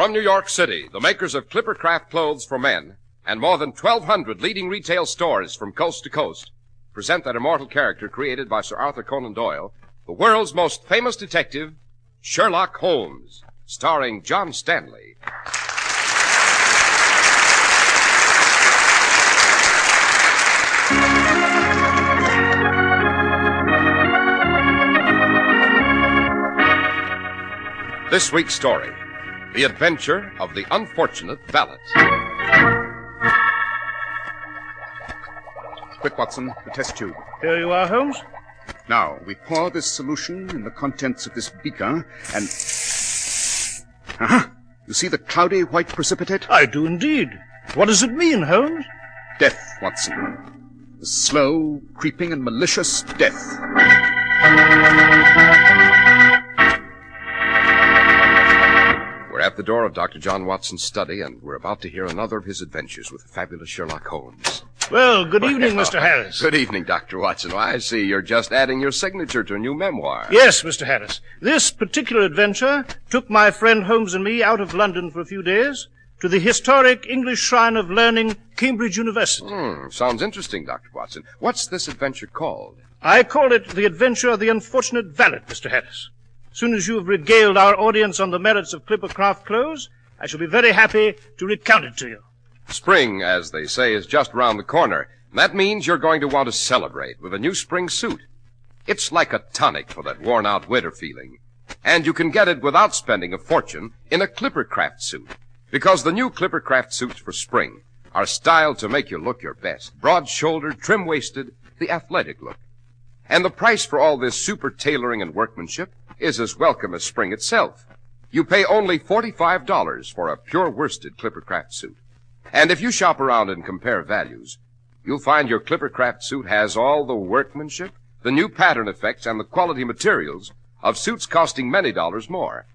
From New York City, the makers of Clippercraft clothes for men and more than 1,200 leading retail stores from coast to coast present that immortal character created by Sir Arthur Conan Doyle, the world's most famous detective, Sherlock Holmes, starring John Stanley. This week's story, The Adventure of the Unfortunate Valet. Quick, Watson, the test tube. Here you are, Holmes. Now, we pour this solution in the contents of this beaker and... You see the cloudy white precipitate? I do indeed. What does it mean, Holmes? Death, Watson. The slow, creeping, and malicious death. We're at the door of Dr. John Watson's study, and we're about to hear another of his adventures with the fabulous Sherlock Holmes. Well, good evening, Mr. Harris. Good evening, Dr. Watson. Well, I see you're just adding your signature to a new memoir. Yes, Mr. Harris. This particular adventure took my friend Holmes and me out of London for a few days to the historic English Shrine of Learning, Cambridge University. Sounds interesting, Dr. Watson. What's this adventure called? I call it The Adventure of the Unfortunate Valet, Mr. Harris. As soon as you have regaled our audience on the merits of Clippercraft clothes, I shall be very happy to recount it to you. Spring, as they say, is just round the corner. And that means you're going to want to celebrate with a new spring suit. It's like a tonic for that worn-out winter feeling. And you can get it without spending a fortune in a Clippercraft suit. Because the new Clippercraft suits for spring are styled to make you look your best. Broad-shouldered, trim-waisted, the athletic look. And the price for all this super tailoring and workmanship is as welcome as spring itself. You pay only $45 for a pure worsted Clippercraft suit. And if you shop around and compare values, you'll find your Clippercraft suit has all the workmanship, the new pattern effects, and the quality materials of suits costing many dollars more.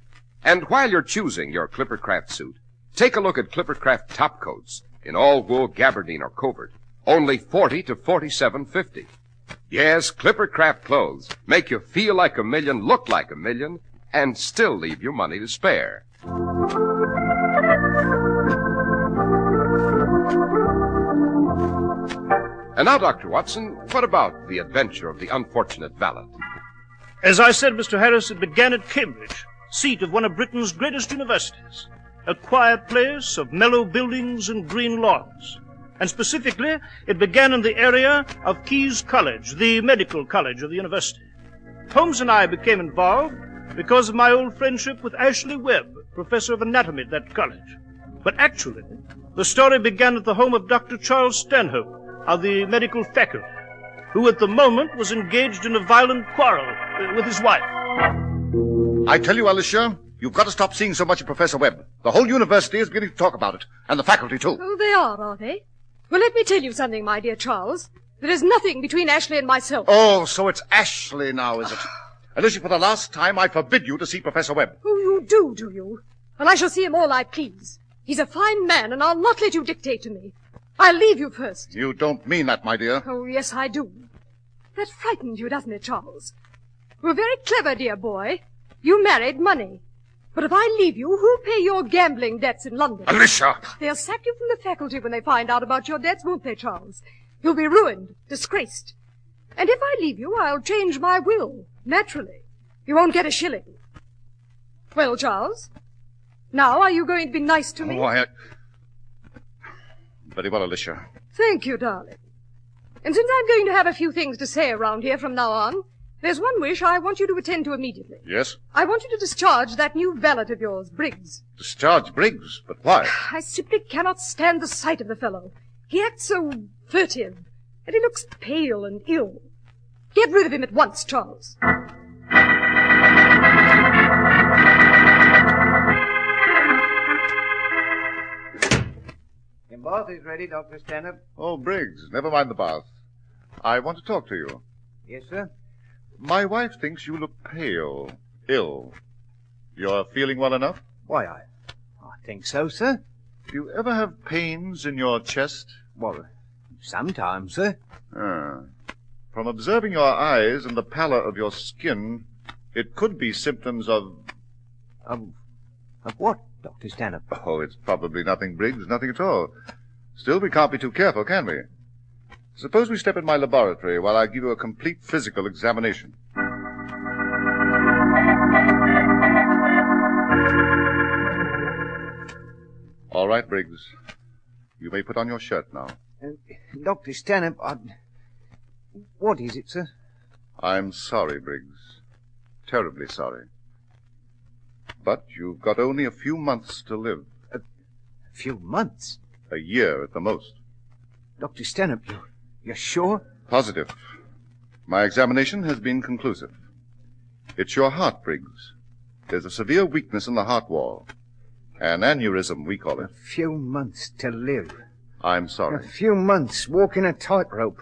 And while you're choosing your Clippercraft suit, take a look at Clippercraft top coats in all wool, gabardine, or covert. Only $40 to $47.50. Yes, Clippercraft clothes make you feel like a million, look like a million, and still leave you money to spare. And now, Dr. Watson, what about The Adventure of the Unfortunate Valet? As I said, Mr. Harris, it began at Cambridge, seat of one of Britain's greatest universities. A quiet place of mellow buildings and green lawns. And specifically, it began in the area of Keyes College, the medical college of the university. Holmes and I became involved because of my old friendship with Ashley Webb, professor of anatomy at that college. But actually, the story began at the home of Dr. Charles Stanhope of the medical faculty, who at the moment was engaged in a violent quarrel with his wife. I tell you, Alicia, you've got to stop seeing so much of Professor Webb. The whole university is beginning to talk about it, and the faculty, too. Oh, they are they? Well, let me tell you something, my dear Charles. There is nothing between Ashley and myself. Oh, so it's Ashley now, is it? Alicia, for the last time, I forbid you to see Professor Webb. Oh, you do you? Well, I shall see him all I please. He's a fine man, and I'll not let you dictate to me. I'll leave you first. You don't mean that, my dear. Oh, yes, I do. That frightens you, doesn't it, Charles? You're very clever, dear boy. You married money. But if I leave you, who'll pay your gambling debts in London? Alicia! They'll sack you from the faculty when they find out about your debts, won't they, Charles? You'll be ruined, disgraced. And if I leave you, I'll change my will, naturally. You won't get a shilling. Well, Charles, now are you going to be nice to me? Oh, Very well, Alicia. Thank you, darling. And since I'm going to have a few things to say around here from now on, there's one wish I want you to attend to immediately. Yes? I want you to discharge that new valet of yours, Briggs. Discharge Briggs? But why? I simply cannot stand the sight of the fellow. He acts so furtive, and he looks pale and ill. Get rid of him at once, Charles. The bath is ready, Dr. Stanhope. Oh, Briggs, never mind the bath. I want to talk to you. Yes, sir? My wife thinks you look pale, ill. You're feeling well enough? Why, I think so, sir. Do you ever have pains in your chest? Well, sometimes, sir. From observing your eyes and the pallor of your skin, it could be symptoms of... Of what, Dr. Stanhope. Oh, it's probably nothing, Briggs, nothing at all. Still, we can't be too careful, can we? Suppose we step in my laboratory while I give you a complete physical examination. All right, Briggs. You may put on your shirt now. Dr. Stanhope, what is it, sir? I'm sorry, Briggs. Terribly sorry. But you've got only a few months to live. A few months? A year at the most. Dr. Stanhope, you're sure? Positive. My examination has been conclusive. It's your heart, Briggs. There's a severe weakness in the heart wall. An aneurysm, we call it. A few months to live. I'm A sorry. few months walking a tightrope.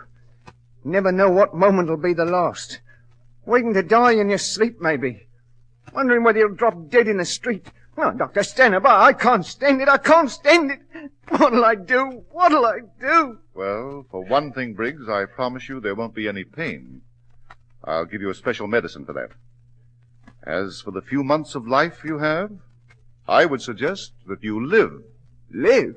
Never know what moment will be the last. Waiting to die in your sleep, maybe. Wondering whether you'll drop dead in the street. Oh, Dr. Stanhope, I can't stand it. I can't stand it. What'll I do? What'll I do? Well, for one thing, Briggs, I promise you there won't be any pain. I'll give you a special medicine for that. As for the few months of life you have, I would suggest that you live. Live?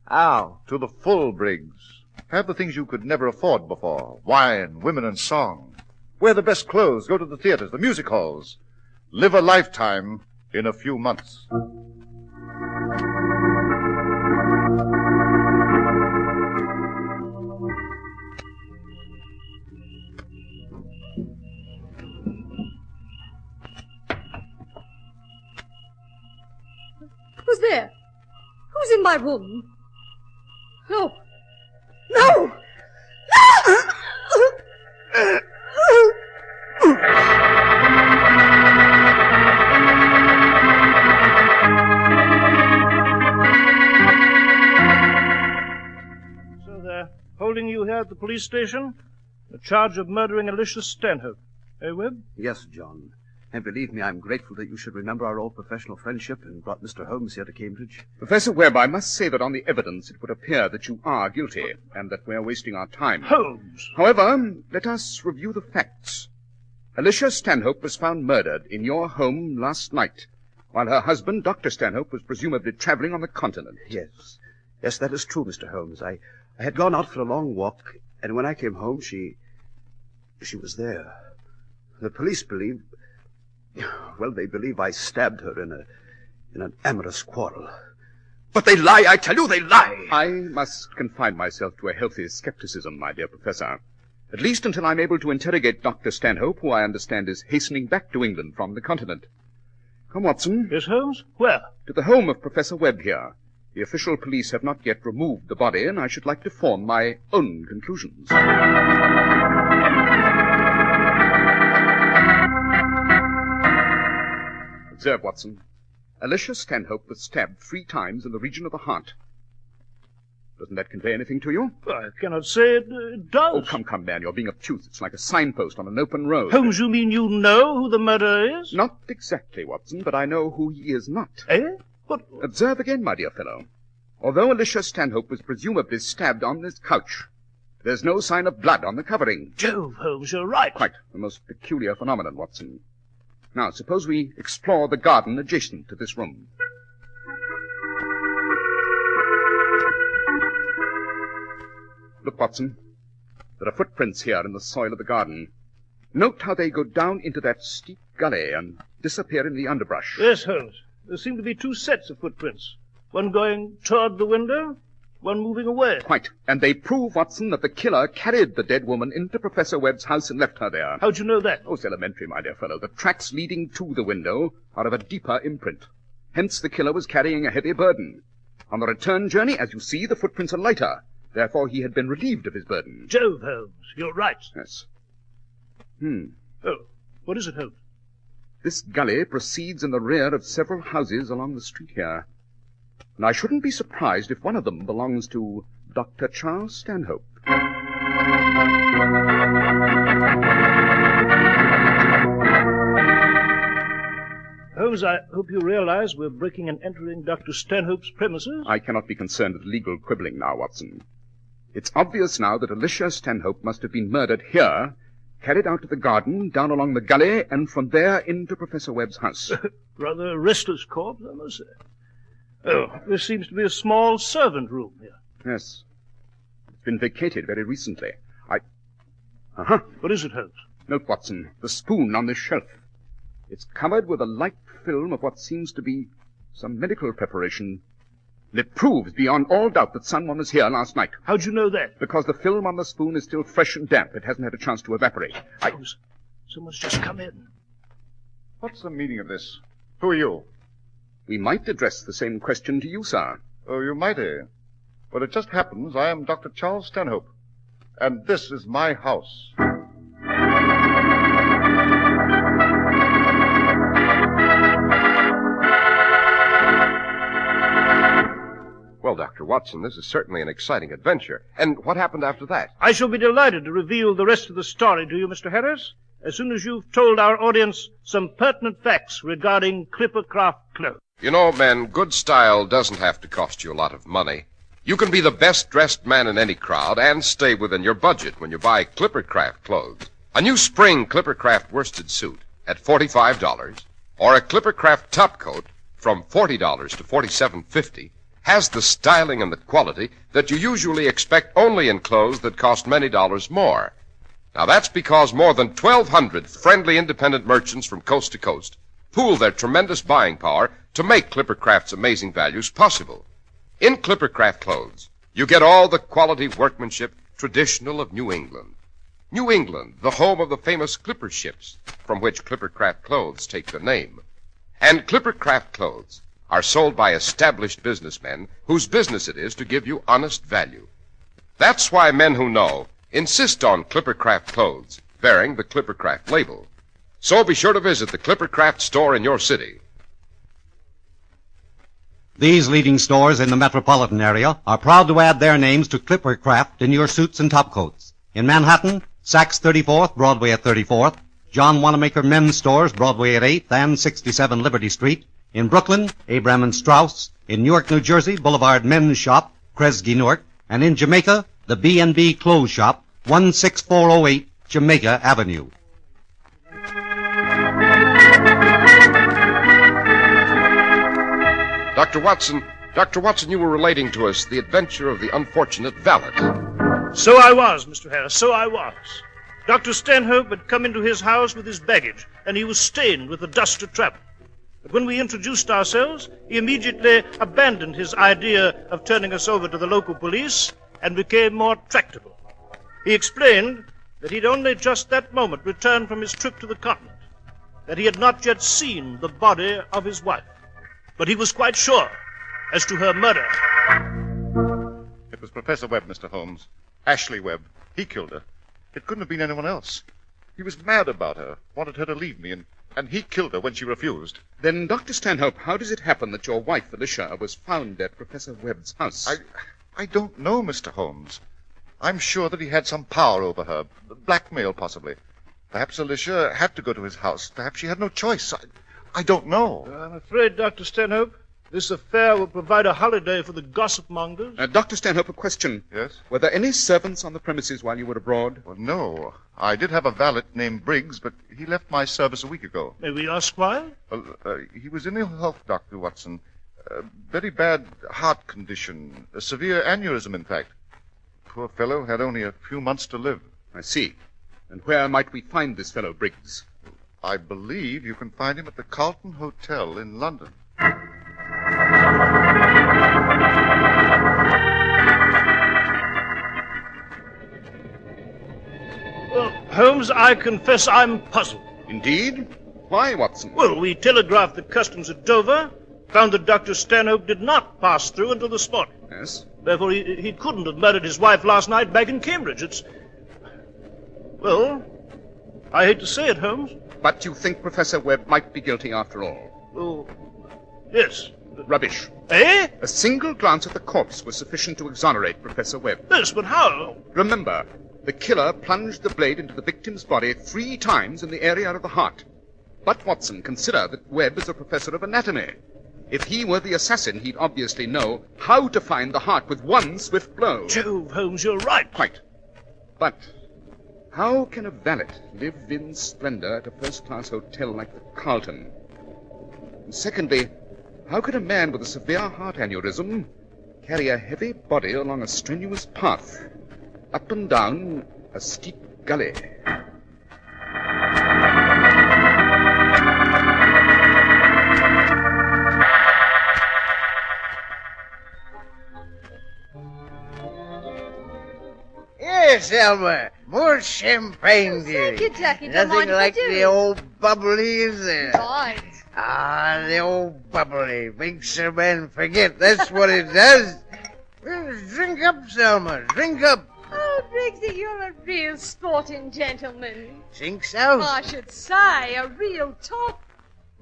How? To the full, Briggs. Have the things you could never afford before. Wine, women, and song. Wear the best clothes, go to the theaters, the music halls. Live a lifetime in a few months. Who's there? Who's in my room? No. No! So they're holding you here at the police station? The charge of murdering Alicia Stanhope. Eh, Webb? Yes, John. And believe me, I'm grateful that you should remember our old professional friendship and brought Mr. Holmes here to Cambridge. Professor Webb, I must say that on the evidence it would appear that you are guilty and that we're wasting our time. Holmes! However, let us review the facts. Alicia Stanhope was found murdered in your home last night, while her husband, Dr. Stanhope, was presumably traveling on the continent. Yes. Yes, that is true, Mr. Holmes. I had gone out for a long walk, and when I came home, she was there. The police believe... Well, they believe I stabbed her in an amorous quarrel. But they lie, I tell you, they lie! I must confine myself to a healthy skepticism, my dear Professor. At least until I'm able to interrogate Dr. Stanhope, who I understand is hastening back to England from the continent. Come, Watson. Yes, Holmes? Where? To the home of Professor Webb here. The official police have not yet removed the body, and I should like to form my own conclusions. Observe, Watson. Alicia Stanhope was stabbed 3 times in the region of the heart. Doesn't that convey anything to you? I cannot say it does. Oh, come, man, you're being obtuse. It's like a signpost on an open road. Holmes, you mean you know who the murderer is? Not exactly, Watson, but I know who he is not. Eh? What? Observe again, my dear fellow. Although Alicia Stanhope was presumably stabbed on this couch, there's no sign of blood on the covering. Jove, Holmes, you're right. Quite. A most peculiar phenomenon, Watson. Now, suppose we explore the garden adjacent to this room. Look, Watson. There are footprints here in the soil of the garden. Note how they go down into that steep gully and disappear in the underbrush. Yes, Holmes. There seem to be 2 sets of footprints. One going toward the window, one moving away. Quite. And they prove, Watson, that the killer carried the dead woman into Professor Webb's house and left her there. How'd you know that? Oh, it's elementary, my dear fellow. The tracks leading to the window are of a deeper imprint. Hence, the killer was carrying a heavy burden. On the return journey, as you see, the footprints are lighter. Therefore, he had been relieved of his burden. Jove, Holmes, you're right. Yes. Oh, what is it, Holmes? This gully proceeds in the rear of several houses along the street here. And I shouldn't be surprised if one of them belongs to Dr. Charles Stanhope. Holmes, I hope you realize we're breaking and entering Dr. Stanhope's premises. I cannot be concerned with legal quibbling now, Watson. It's obvious now that Alicia Stanhope must have been murdered here carried out to the garden, down along the gully, and from there into Professor Webb's house. Rather a restless corpse, I must say. Oh, there seems to be a small servant room here. Yes. It's been vacated very recently. What is it, Holmes? Note, Watson, the spoon on this shelf. It's covered with a light film of what seems to be some medical preparation. And it proves beyond all doubt that someone was here last night. How'd you know that? Because the film on the spoon is still fresh and damp. It hasn't had a chance to evaporate. Holmes, someone's just come in. What's the meaning of this? Who are you? We might address the same question to you, sir. Oh, you might, eh? Well, it just happens I am Dr. Charles Stanhope, and this is my house. Well, Dr. Watson, this is certainly an exciting adventure. And what happened after that? I shall be delighted to reveal the rest of the story to you, Mr. Harris, as soon as you've told our audience some pertinent facts regarding Clippercraft clothes. You know, men, good style doesn't have to cost you a lot of money. You can be the best-dressed man in any crowd and stay within your budget when you buy Clippercraft clothes. A new spring Clippercraft worsted suit at $45, or a Clippercraft topcoat from $40 to $47.50, has the styling and the quality that you usually expect only in clothes that cost many dollars more. Now, that's because more than 1,200 friendly independent merchants from coast to coast pool their tremendous buying power to make Clippercraft's amazing values possible. In Clippercraft clothes, you get all the quality workmanship traditional of New England. New England, the home of the famous Clipper ships, from which Clippercraft clothes take their name. And Clippercraft clothes are sold by established businessmen whose business it is to give you honest value. That's why men who know insist on Clippercraft clothes bearing the Clippercraft label. So be sure to visit the Clippercraft store in your city. These leading stores in the metropolitan area are proud to add their names to Clippercraft in your suits and topcoats. In Manhattan, Saks 34th, Broadway at 34th, John Wanamaker Men's Stores, Broadway at 8th and 67 Liberty Street. In Brooklyn, Abraham and Strauss. In Newark, New Jersey, Boulevard Men's Shop, Kresge, Newark. And in Jamaica, the B&B Clothes Shop, 16408 Jamaica Avenue. Dr. Watson, you were relating to us the adventure of the unfortunate Valet. So I was, Mr. Harris, so I was. Dr. Stanhope had come into his house with his baggage, and he was stained with the dust of travel. But when we introduced ourselves, he immediately abandoned his idea of turning us over to the local police and became more tractable. He explained that he'd only just that moment returned from his trip to the continent, that he had not yet seen the body of his wife. But he was quite sure as to her murder. It was Professor Webb, Mr. Holmes. Ashley Webb. He killed her. It couldn't have been anyone else. He was mad about her, wanted her to leave me, and he killed her when she refused. Then, Dr. Stanhope, how does it happen that your wife, Alicia, was found at Professor Webb's house? I don't know, Mr. Holmes. I'm sure that he had some power over her. Blackmail, possibly. Perhaps Alicia had to go to his house. Perhaps she had no choice. I don't know. I'm afraid, Dr. Stanhope, this affair will provide a holiday for the gossip mongers. Dr. Stanhope, a question. Yes? Were there any servants on the premises while you were abroad? Well, no. I did have a valet named Briggs, but he left my service a week ago. May we ask why? Well, he was in ill health, Dr. Watson. Very bad heart condition. A severe aneurysm, in fact. Poor fellow had only a few months to live. I see. And where might we find this fellow Briggs? I believe you can find him at the Carlton Hotel in London. Well, Holmes, I confess I'm puzzled. Indeed? Why, Watson? Well, we telegraphed the customs at Dover, found that Dr. Stanhope did not pass through until this morning. Yes? Therefore, he couldn't have murdered his wife last night back in Cambridge. Well, I hate to say it, Holmes. But you think Professor Webb might be guilty after all? Oh, yes. Rubbish. Eh? A single glance at the corpse was sufficient to exonerate Professor Webb. Yes, but how? Remember, the killer plunged the blade into the victim's body 3 times in the area of the heart. But, Watson, consider that Webb is a professor of anatomy. If he were the assassin, he'd obviously know how to find the heart with one swift blow. Jove, Holmes, you're right. Quite. But How can a valet live in splendor at a first-class hotel like the Carlton? And secondly, how could a man with a severe heart aneurysm carry a heavy body along a strenuous path, up and down a steep gully? Yes, Elmer. More champagne, dearie. Thank you, Jackie. Don't Nothing mind if I like do. the old bubbly, is there? Right. Ah, the old bubbly makes a man forget. That's what it does. Well, drink up, Selma. Drink up. Oh, Briggsy, you're a real sporting gentleman. Think so? I should say, a real top.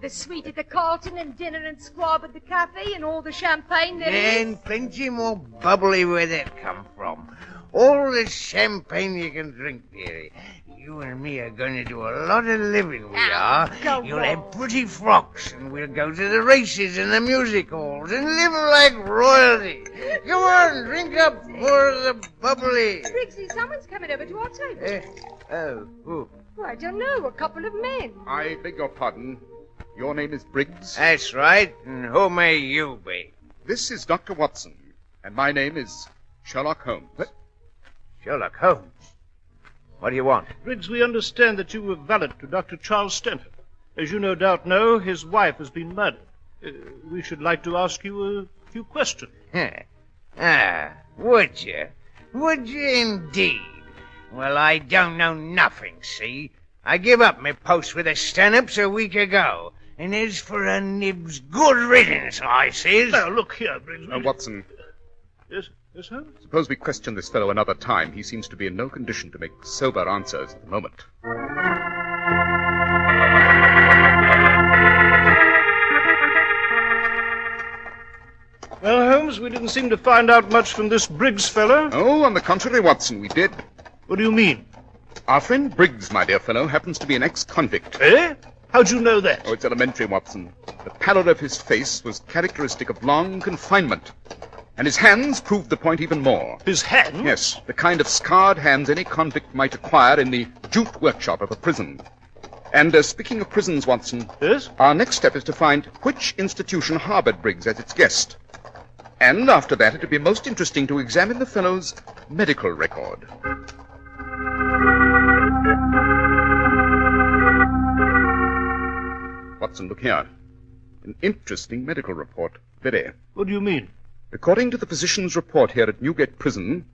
The suite at the Carlton and dinner and squab at the cafe and all the champagne there is. And plenty more bubbly where that come from. All the champagne you can drink, dearie. You and me are going to do a lot of living, we are. Go You'll on. have pretty frocks, and we'll go to the races and the music halls and live like royalty. Go on, drink up more of the bubbly. Briggsy, someone's coming over to our table. Who? Oh, I don't know, a couple of men. I beg your pardon. Your name is Briggs? That's right, and who may you be? This is Dr. Watson, and my name is Sherlock Holmes. Sherlock Holmes. What do you want? Briggs, we understand that you were valet to Dr. Charles Stanhope. As you no doubt know, his wife has been murdered. We should like to ask you a few questions. Would you? Would you indeed? Well, I don't know nothing, see? I give up my post with the Stanhopes a week ago. And as for a nibs, good riddance, I says. Now, look here, Briggs. Watson, Yes, Holmes? suppose we question this fellow another time. He seems to be in no condition to make sober answers at the moment. Well, Holmes, we didn't seem to find out much from this Briggs fellow. Oh, on the contrary, Watson, we did. What do you mean? Our friend Briggs, my dear fellow, happens to be an ex-convict. Eh? How'd you know that? Oh, it's elementary, Watson. The pallor of his face was characteristic of long confinement. And his hands proved the point even more. His hand? Yes, the kind of scarred hands any convict might acquire in the jute workshop of a prison. And speaking of prisons, Watson, Yes? our next step is to find which institution harbored Briggs as its guest. And after that, it would be most interesting to examine the fellow's medical record. Watson, look here. An interesting medical report. Very. What do you mean? According to the physician's report here at Newgate Prison,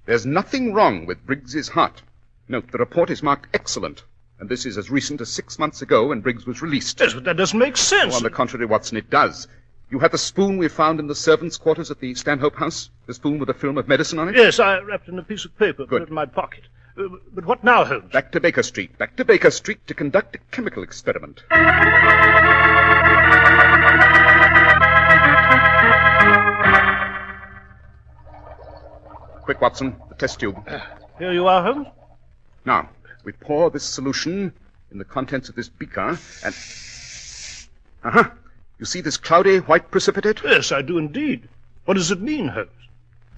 there's nothing wrong with Briggs's heart. Note, the report is marked excellent, and this is as recent as 6 months ago when Briggs was released. Yes, but that doesn't make sense. Oh, on the contrary, Watson, it does. You have the spoon we found in the servants' quarters at the Stanhope house? The spoon with a film of medicine on it? Yes, I wrapped it in a piece of paper, put Good. it in my pocket. But what now, Holmes? Back to Baker Street. Back to Baker Street to conduct a chemical experiment. Quick, Watson, the test tube. Here you are, Holmes. Now, we pour this solution in the contents of this beaker and... You see this cloudy white precipitate? Yes, I do indeed. What does it mean, Holmes?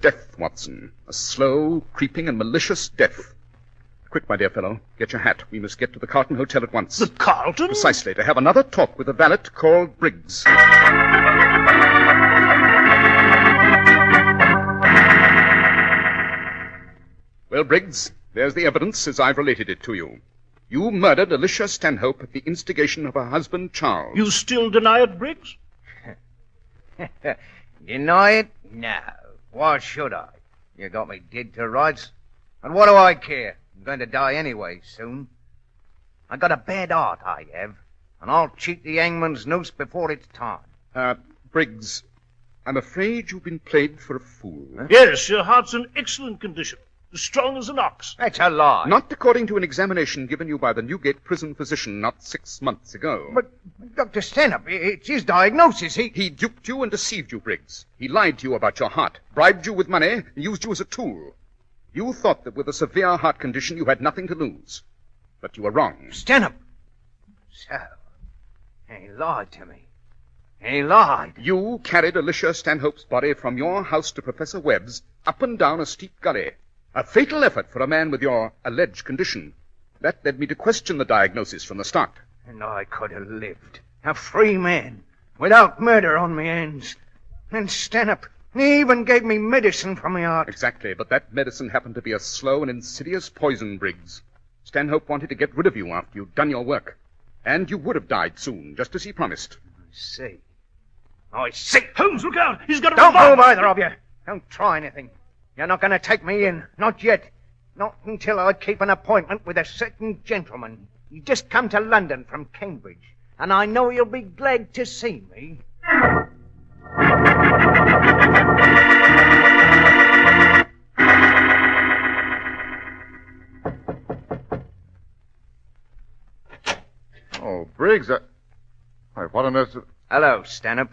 Death, Watson. A slow, creeping, and malicious death. Quick, my dear fellow, get your hat. We must get to the Carlton Hotel at once. The Carlton? Precisely, to have another talk with a valet called Briggs. Well, Briggs, there's the evidence as I've related it to you. You murdered Alicia Stanhope at the instigation of her husband, Charles. You still deny it, Briggs? Deny it? No. Why should I? You got me dead to rights. And what do I care? I'm going to die anyway soon. I got a bad heart, I have. And I'll cheat the hangman's noose before it's time. Briggs, I'm afraid you've been played for a fool. Yes, your heart's in excellent condition. As strong as an ox. That's a lie. Not according to an examination given you by the Newgate prison physician not 6 months ago. But, Dr. Stanhope, it's his diagnosis. He duped you and deceived you, Briggs. He lied to you about your heart, bribed you with money, and used you as a tool. You thought that with a severe heart condition you had nothing to lose. But you were wrong. Stanhope. So, he lied to me. He lied. You carried Alicia Stanhope's body from your house to Professor Webb's up and down a steep gully. A fatal effort for a man with your alleged condition. That led me to question the diagnosis from the start. And I could have lived, a free man, without murder on my hands. And Stanhope, he even gave me medicine for my heart. Exactly, but that medicine happened to be a slow and insidious poison, Briggs. Stanhope wanted to get rid of you after you'd done your work. And you would have died soon, just as he promised. I see. Holmes, look out! He's got a Don't revolver! move, either of you. Don't try anything. You're not going to take me in. Not yet. Not until I keep an appointment with a certain gentleman. He just come to London from Cambridge. And I know he'll be glad to see me. Oh, Briggs, Why, what on earth... Hello, Stanhope.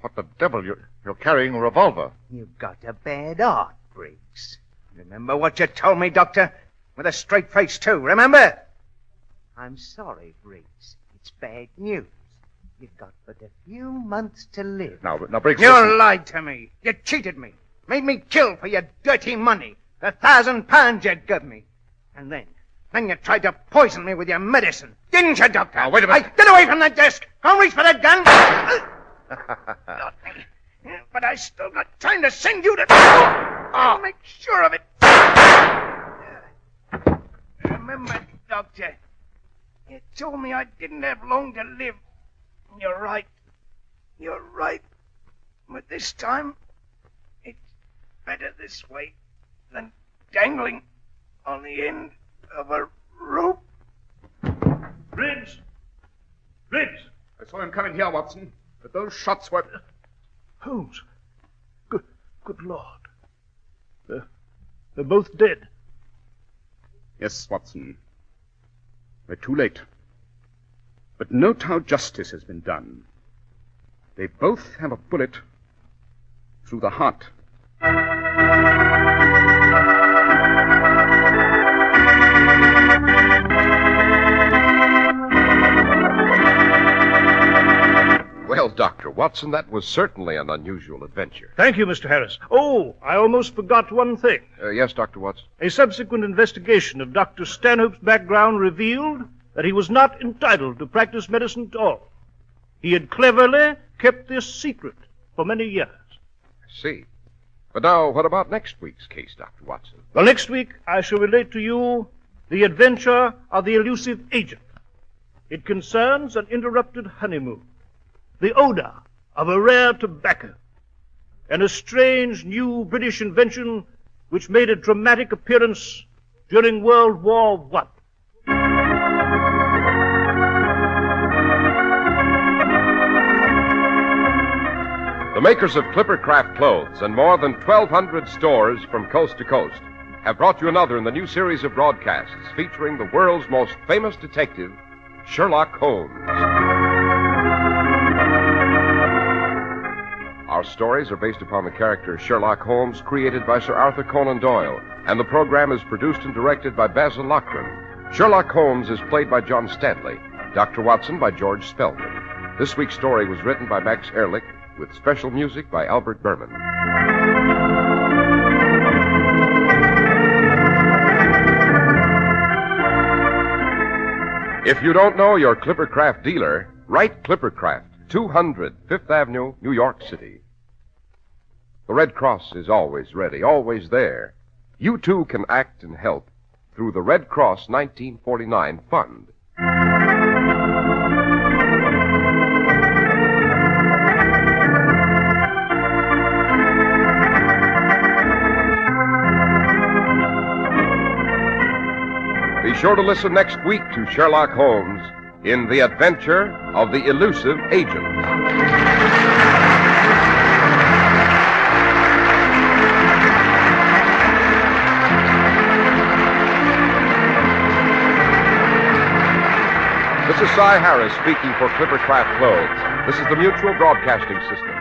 What the devil? You're carrying a revolver. You've got a bad heart, Briggs. Remember what you told me, Doctor? With a straight face, too, remember? I'm sorry, Briggs. It's bad news. You've got but a few months to live. Now, Briggs... You listen. lied to me. You cheated me. Made me kill for your dirty money. The £1,000 you gave me. And then you tried to poison me with your medicine. Didn't you, Doctor? Now, wait a minute. Hey, get away from that desk. Go reach for that gun. Got me. But I still got time to send you to... I'll make sure of it. Remember, Doctor, you told me I didn't have long to live. You're right. You're right. But this time, it's better this way than dangling on the end of a rope. Briggs! Briggs! I saw him coming here, Watson, but those shots were... Holmes. Good Lord. They're both dead. Yes, Watson. We're too late. But note how justice has been done. They both have a bullet through the heart. Well, Dr. Watson, that was certainly an unusual adventure. Thank you, Mr. Harris. Oh, I almost forgot one thing. Yes, Dr. Watson? A subsequent investigation of Dr. Stanhope's background revealed that he was not entitled to practice medicine at all. He had cleverly kept this secret for many years. I see. But now, what about next week's case, Dr. Watson? Well, next week I shall relate to you the adventure of the elusive agent. It concerns an interrupted honeymoon, the odor of a rare tobacco, and a strange new British invention which made a dramatic appearance during World War I. The makers of Clippercraft clothes and more than 1,200 stores from coast to coast have brought you another in the new series of broadcasts featuring the world's most famous detective, Sherlock Holmes. Our stories are based upon the character Sherlock Holmes created by Sir Arthur Conan Doyle, and the program is produced and directed by Basil Loughlin. Sherlock Holmes is played by John Stanley, Dr. Watson by George Spelman. This week's story was written by Max Ehrlich, with special music by Albert Berman. If you don't know your Clippercraft dealer, write Clippercraft, 200 Fifth Avenue, New York City. The Red Cross is always ready, always there. You too can act and help through the Red Cross 1949 Fund. Be sure to listen next week to Sherlock Holmes in The Adventure of the Elusive Agent. This is Cy Harris speaking for Clippercraft Clothes. This is the Mutual Broadcasting System.